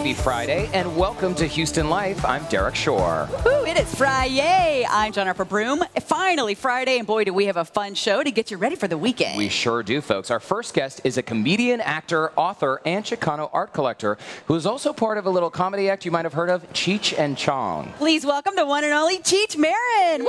Happy Friday, and welcome to Houston Life. I'm Derek Shore. Ooh, it is Friday. I'm Jennifer Broom. Finally Friday, and boy, do we have a fun show to get you ready for the weekend. We sure do, folks. Our first guest is a comedian, actor, author, and Chicano art collector who is also part of a little comedy act you might have heard of, Cheech and Chong. Please welcome the one and only Cheech Marin.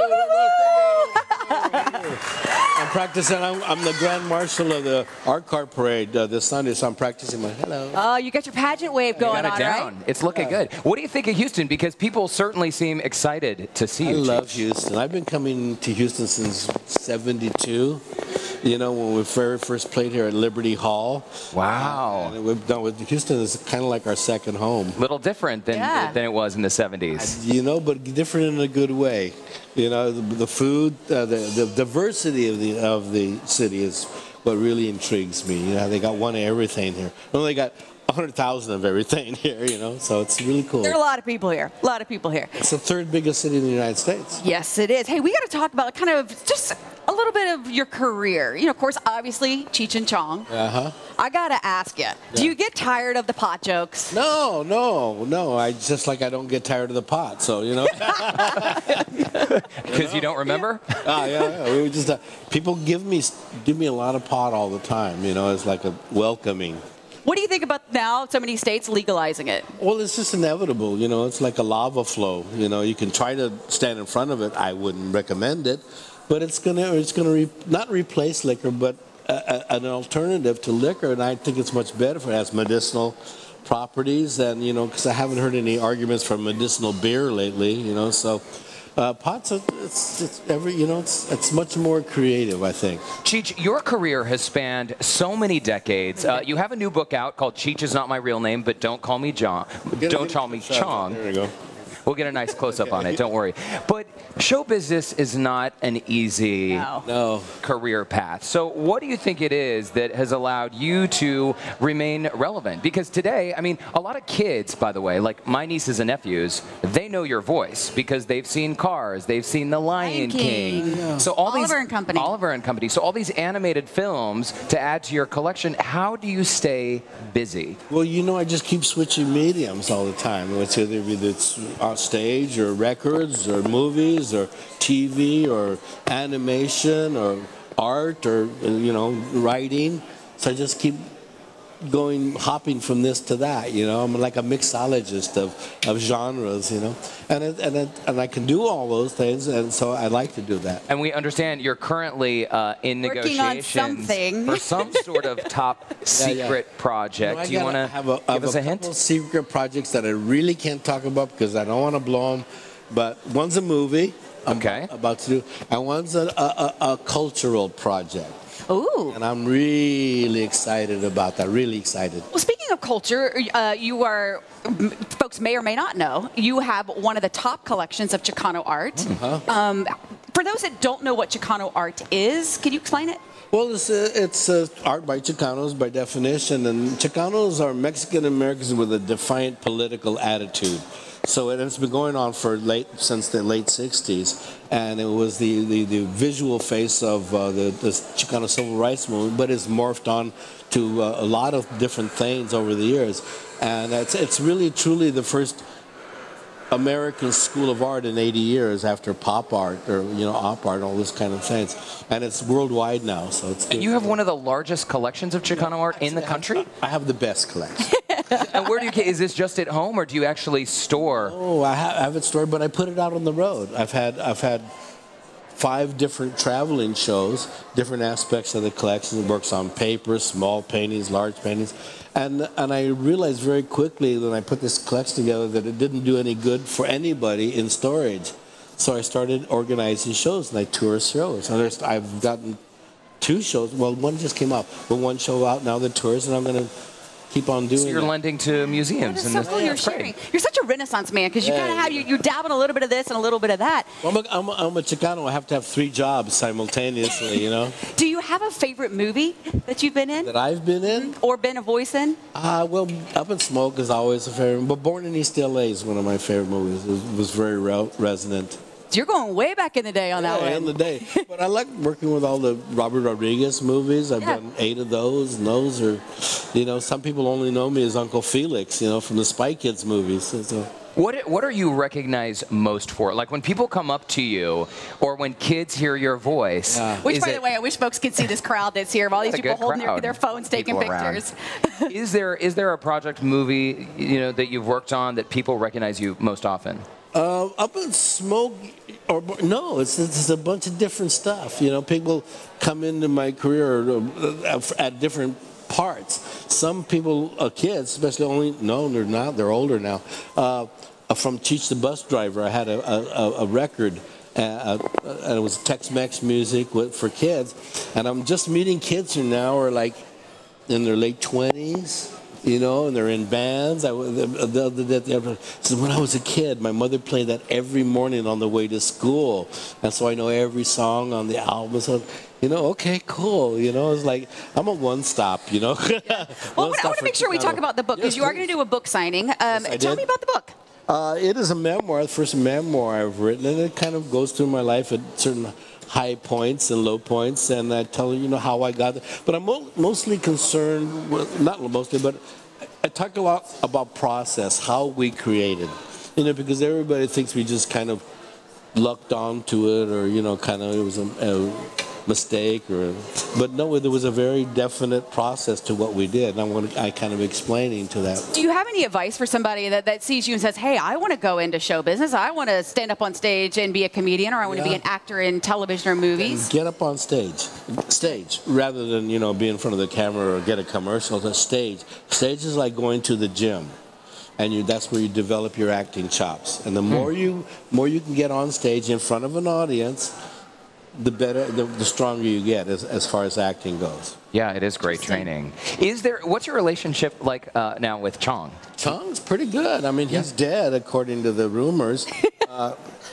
I'm practicing. I'm the Grand Marshal of the Art Car Parade this Sunday, so I'm practicing my hello. Oh, you got your pageant wave going on, down. right? It's looking good. What do you think of Houston? Because people certainly seem excited to see you. I love Houston. I've been coming to Houston since '72. You know, when we very first played here at Liberty Hall. Wow. And we've done with Houston is kind of like our second home. Little different than it was in the 70s. You know, but different in a good way. You know, the food, the diversity of the city is what really intrigues me. You know, they got one of everything here. Well, they got 100,000 of everything here, you know, so it's really cool. There are a lot of people here. A lot of people here. It's the third biggest city in the United States. Yes, it is. Hey, we got to talk about kind of just a little bit of your career. You know, of course, obviously, Cheech and Chong. Uh-huh. I got to ask you, do you get tired of the pot jokes? No. I just like I don't get tired of the pot, so, you know. Because you don't remember? Yeah. We just, people give me a lot of pot all the time, you know. It's like a welcoming. What do you think about now so many states legalizing it? Well, it's just inevitable, you know. It's like a lava flow, you know. You can try to stand in front of it. I wouldn't recommend it, but it's gonna not replace liquor, but an alternative to liquor, and I think it's much better if it has medicinal properties. And you know, because I haven't heard any arguments for medicinal beer lately, you know. So. Pots, it's much more creative, I think. Cheech, your career has spanned so many decades. You have a new book out called Cheech is Not My Real Name, but Don't Call Me John. Don't call me Chong. There we go. We'll get a nice close-up on it, don't worry. But show business is not an easy career path. So what do you think it is that has allowed you to remain relevant? Because today, I mean, a lot of kids, by the way, like my nieces and nephews, they know your voice because they've seen Cars, they've seen The Lion King. Yeah. So Oliver and Company. Oliver and Company. So all these animated films to add to your collection. How do you stay busy? Well, you know, I just keep switching mediums all the time. It's either it's on stage or records or movies or TV or animation or art or, you know, writing. So I just keep hopping from this to that, you know. I'm like a mixologist of genres, you know. And I can do all those things, and so I like to do that. And we understand you're currently in working on negotiations something. for some sort of top secret project. You know, do you want to give us a hint? Couple secret projects that I really can't talk about because I don't want to blow them. But one's a movie I'm about to do, and one's a cultural project. Ooh. And I'm really excited about that, really excited. Well, speaking of culture, you are, folks may or may not know, you have one of the top collections of Chicano art. For those that don't know what Chicano art is, can you explain it? Well, it's art by Chicanos by definition, and Chicanos are Mexican Americans with a defiant political attitude. So it's been going on since the late '60s, and it was the visual face of the Chicano Civil Rights Movement, but it's morphed on to a lot of different things over the years, and it's really truly the first American school of art in 80 years after pop art or, you know, op art, all this kind of things, and it's worldwide now. So it's. And you have one of the largest collections of Chicano art in the country. I have the best collection. And where do you? Is this just at home, or do you actually store? Oh, I have it stored, but I put it out on the road. I've had 5 different traveling shows, different aspects of the collection. It works on paper, small paintings, large paintings. And I realized very quickly when I put this collection together that it didn't do any good for anybody in storage. So I started organizing shows, and I tour shows. And I've gotten 2 shows. Well, one just came out, but 1 show out now, the tours, and I'm going to keep on doing it. So you're lending to museums. And so cool you're sharing. You're such a Renaissance man because you kind of have, you dab in a little bit of this and a little bit of that. Well, I'm a Chicano. I have to have 3 jobs simultaneously, you know. Do you have a favorite movie that you've been in? That I've been in? Or been a voice in? Well, Up in Smoke is always a favorite. But Born in East LA is one of my favorite movies. It was very resonant. You're going way back in the day on that one. In the day. But I like working with all the Robert Rodriguez movies. I've done 8 of those, and those are, you know, some people only know me as Uncle Felix, you know, from the Spy Kids movies. So. What are you recognized most for? Like when people come up to you, or when kids hear your voice. Which, by the way, I wish folks could see this crowd that's here. All these people holding their phones, taking pictures. Is there a project, movie, you know, that you've worked on that people recognize you most often? Up in Smoke, or no, it's a bunch of different stuff. You know, people come into my career at different parts. Some people, kids, especially they're not, they're older now. From Cheech the Bus Driver, I had a record, and it was Tex-Mex music for kids. And I'm just meeting kids who now are like in their late 20s. You know, and they're in bands. So when I was a kid, my mother played that every morning on the way to school, and so I know every song on the album. So, you know, okay, cool. You know, it's like I'm a one-stop. You know. Well, I want to make sure we talk about the book, because you are going to do a book signing. Tell me about the book. It is a memoir, the first memoir I've written, and it kind of goes through my life at certain high points and low points, and I tell you know how I got there. But I'm mostly concerned with, not mostly, but I talk a lot about process, how we created, you know, because everybody thinks we just kind of lucked onto it, or you know, kind of it was a mistake, but no, there was a very definite process to what we did, and I kind of explaining to that. Do you have any advice for somebody that sees you and says, hey, I want to go into show business, I want to stand up on stage and be a comedian, or I want to be an actor in television or movies? Get up on stage, rather than, you know, be in front of the camera or get a commercial. The stage is like going to the gym, and that's where you develop your acting chops. And the more you can get on stage in front of an audience, the better, the stronger you get as far as acting goes. Yeah, it is great training. What's your relationship like now with Chong? Chong's pretty good. I mean, he's dead, according to the rumors.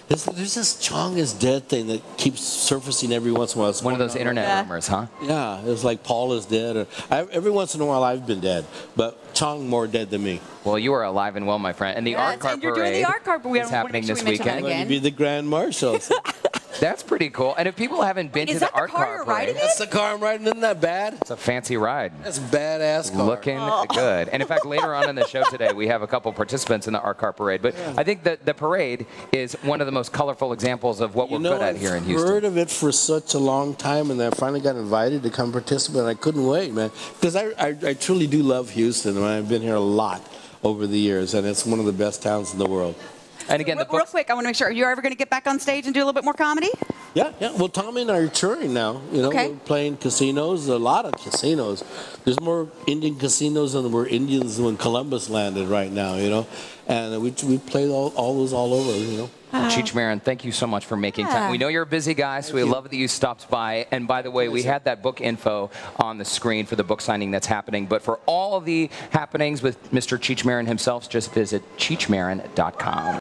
There's this Chong is dead thing that keeps surfacing every once in a while. It's one of those internet rumors, huh? Yeah, it's like Paul is dead. Every once in a while I've been dead, but Chong more dead than me. Well, you are alive and well, my friend. And the art car parade is happening this weekend. I'm going to be the Grand Marshal. That's pretty cool. And if people haven't been to the art car parade, that's the car I'm riding. Isn't that bad? It's a fancy ride. That's a badass car. Looking good. And in fact, later on in the show today, we have a couple participants in the art car parade. But I think that the parade is one of the most colorful examples of what we're good at here in Houston. I've heard of it for such a long time, and I finally got invited to come participate. I couldn't wait, man, because I truly do love Houston, and I've been here a lot over the years, and it's one of the best towns in the world. And again, real quick, I want to make sure, are you ever going to get back on stage and do a little bit more comedy? Yeah. Well, Tommy and I are touring now. You know, we're playing casinos, a lot of casinos. There's more Indian casinos than there were Indians when Columbus landed right now, you know. And we played all those all over, you know. Cheech Marin, thank you so much for making time. We know you're a busy guy, so we love that you stopped by. And by the way, we had that book info on the screen for the book signing that's happening. But for all of the happenings with Mr. Cheech Marin himself, just visit cheechmarin.com.